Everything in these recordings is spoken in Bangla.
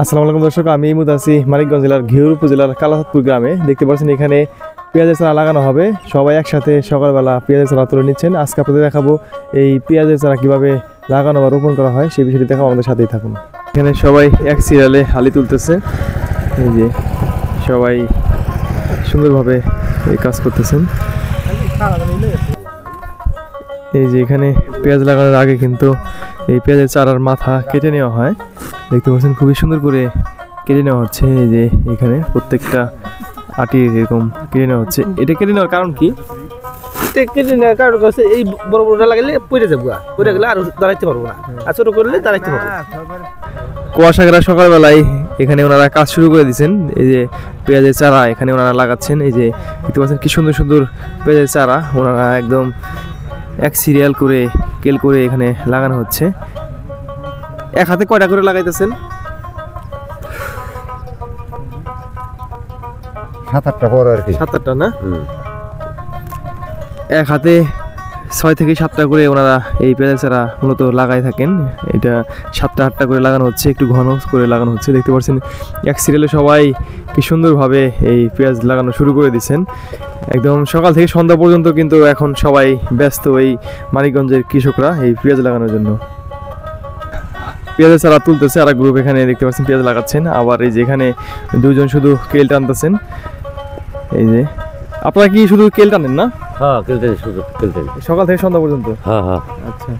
আসসালামু আলাইকুম দর্শক, আমি এই মুহূর্তে আছি মানিকগঞ্জ জেলার ঘিওর উপজেলার কালাহাতপুর গ্রামে। দেখতে পাচ্ছেন এখানে পেঁয়াজের চারা লাগানো হবে। সবাই একসাথে সকালবেলা পেঁয়াজের চারা তুলে নিচ্ছেন। আজকে আপনাদের দেখাবো এই পেঁয়াজের চারা কীভাবে লাগানো বা রোপণ করা হয়, সেই বিষয়টি দেখাবো। আমাদের সাথেই থাকুন। এখানে সবাই এক সিরিয়ালে হালি তুলতেছে। এই যে সবাই সুন্দরভাবে এই কাজ করতেছেন। এই যে এখানে পেঁয়াজ লাগানোর আগে কিন্তু এই পেঁয়াজের চারার মাথা কেটে নেওয়া হয়। দেখতে পাচ্ছেন খুবই সুন্দর করে কেটে নেওয়া হচ্ছে। এই যে এখানে প্রত্যেকটা আটি এরকম কেটে নেওয়া হচ্ছে। এটা কেটে নেওয়ার কারণ কি? কেটে নেওয়ার কারণ হচ্ছে এই বড় বড়টা লাগালে পড়ে যাবো, পড়ে গেলে আর দাঁড়াইতে পারবো না, আর ছোট করলে দাঁড়াইতে পারবো। কুয়াশাঘেরা সকালবেলায় এখানে ওনারা কাজ শুরু করে দিয়েছেন। এই যে পেঁয়াজের চারা এখানে ওনারা লাগাচ্ছেন। এই যে দেখতে পাচ্ছেন কি সুন্দর সুন্দর পেঁয়াজের চারা ওনারা একদম এক সিরিয়াল করে কেল করে এখানে লাগানো হচ্ছে। এক হাতে কয়টা করে লাগাইতেছেন? 7-8টা বড় আর কি। 7-8টা না? এক হাতে 6 থেকে 7টা করে ওনারা এই পেঁয়াজের চারা মূলত লাগাই থাকেন। এটা 7টা-8টা করে লাগানো হচ্ছে, একটু ঘন করে লাগানো হচ্ছে। দেখতে পাচ্ছেন এক সিরিয়ালে সবাই কি সুন্দরভাবে এই পেঁয়াজ লাগানো শুরু করে দিচ্ছেন। একদম সকাল থেকে সন্ধ্যা পর্যন্ত কিন্তু এখন সবাই ব্যস্ত এই মানিকগঞ্জের কৃষকরা এই পেঁয়াজ লাগানোর জন্য। পেঁয়াজের চারা তুলতেছে আর এক গ্রুপ এখানে দেখতে পাচ্ছেন পেঁয়াজ লাগাচ্ছেন। আবার এই যে এখানে দুজন শুধু কেল টানতেছেন। এই যে আপনারা কি শুধু কেল টানেন না? হ্যাঁ, শুধু সকাল থেকে সন্ধ্যা পর্যন্ত? হ্যাঁ হ্যাঁ। আচ্ছা,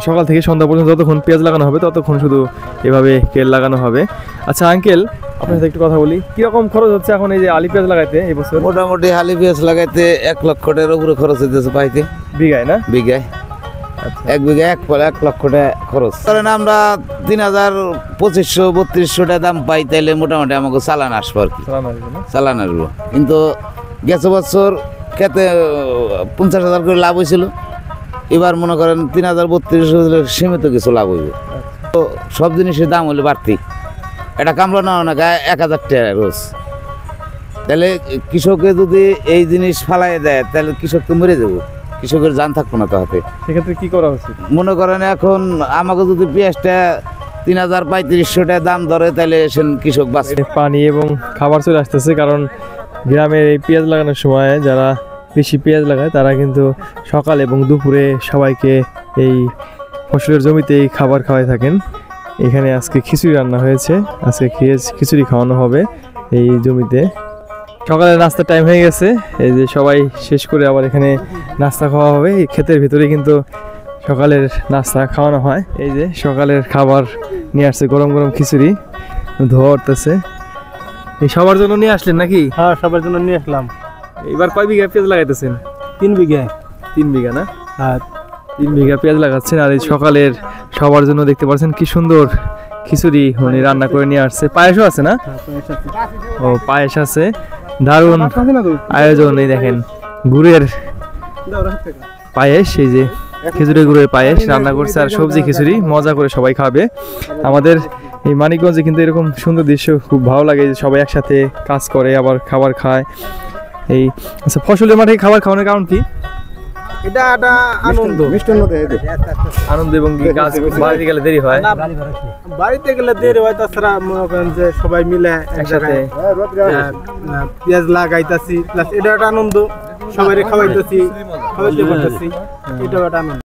সকাল থেকে সন্ধ্যা পর্যন্ত যতক্ষণ পেঁয়াজ লাগানো হবে ততক্ষণ শুধু এভাবে কেল লাগানো হবে। আচ্ছা আঙ্কেল, আপনার সাথে একটু কথা বলি, কিরকম খরচ হচ্ছে এখন এই যে আলি পেঁয়াজ লাগাইতে এই বছর? মোটামুটি হালি পেঁয়াজ লাগাইতে 1 লক্ষ টাকার উপরে খরচ হইতেছে পাইতে। বিঘায় না? বিঘায়। আচ্ছা, 1 বিঘায় 1 লক্ষ টাকা খরচ। কারণ আমরা 3,000-2500-3200 টাকা দাম পাই, তাইলে মোটামুটি আমাকে চালান আসবো আর কি। চালান আসবো। কিন্তু গেছে বছর খেতে 50,000 করে লাভ হয়েছিল। এবার মনে করেন 3,000-3200 সীমিত কিছু লাভ হইব। তো সব জিনিসের দাম হলে বাড়তি। এটা কামড়া না না 1,000 টাকা রোজ। তাহলে কৃষকে যদি এই জিনিস ফালাই দেয় তাহলে কৃষক তো মরে যাবো, কৃষকের জান থাকবো না। তাহলে সেক্ষেত্রে কি করা উচিত? মনে করেন এখন আমাকে যদি পেঁয়াজটা 3,000-3500 টাকা দাম ধরে তাহলে কৃষক বাঁচবে। পানি এবং খাবার চলে আসতেছে, কারণ গ্রামের এই পেঁয়াজ লাগানোর সময় যারা বেশি পেঁয়াজ লাগায় তারা কিন্তু সকাল এবং দুপুরে সবাইকে এই ফসলের জমিতেই খাবার খাওয়াই থাকেন। এখানে আজকে খিচুড়ি রান্না হয়েছে, আজকে খিচুড়ি খাওয়ানো হবে এই জমিতে। সকালের নাস্তার টাইম হয়ে গেছে। এই যে সবাই শেষ করে আবার এখানে নাস্তা খাওয়া হবে। এই ক্ষেতের ভিতরে কিন্তু সকালের নাস্তা খাওয়ানো হয়। এই যে সকালের খাবার নিয়ে আসছে গরম গরম খিচুড়ি, ধোয়া উঠতেছে। এই সবার জন্য নিয়ে আসলেন নাকি? হ্যাঁ, সবার জন্য নিয়ে আসলাম। এবার কয় বিঘা পেঁয়াজ লাগাইতেছেন? 3 বিঘা। 3 বিঘা না? হ্যাঁ, 3 বিঘা পেঁয়াজ লাগাচ্ছেন। আর এই সকালের সবার জন্য দেখতে পাচ্ছেন কি সুন্দর খিচুড়ি উনি রান্না করে নিয়ে আসছে। পায়েসও আছে না? ও, পায়েস আছে। দারুণ আয়োজন। এই দেখেন গুড়ের পায়েস, এই যে খিচুড়ি গুড়ের পায়েস রান্না করছে আর সবজি খিচুড়ি মজা করে সবাই খাবে। আমাদের এই মানিকগঞ্জে কিন্তু এরকম সুন্দর দৃশ্য খুব ভালো লাগে, যে সবাই একসাথে কাজ করে আবার খাবার খায়। এই আচ্ছা, ফসলের মাঠে খাবার খাওয়ানোর কারণ কি? এটা একটা আনন্দ, আনন্দ এবং কি কাজ বাড়িতে গেলে দেরি হয়? বাড়িতে গেলে দেরি হয়, তাছাড়া মনে করেন যে সবাই মিলে একসাথে পেঁয়াজ লাগাইতেছি, প্লাস এটা একটা আনন্দ, সবাই খাওয়াইতেছি, খাওয়াইতে পারতেছি, এটাও একটা আনন্দ।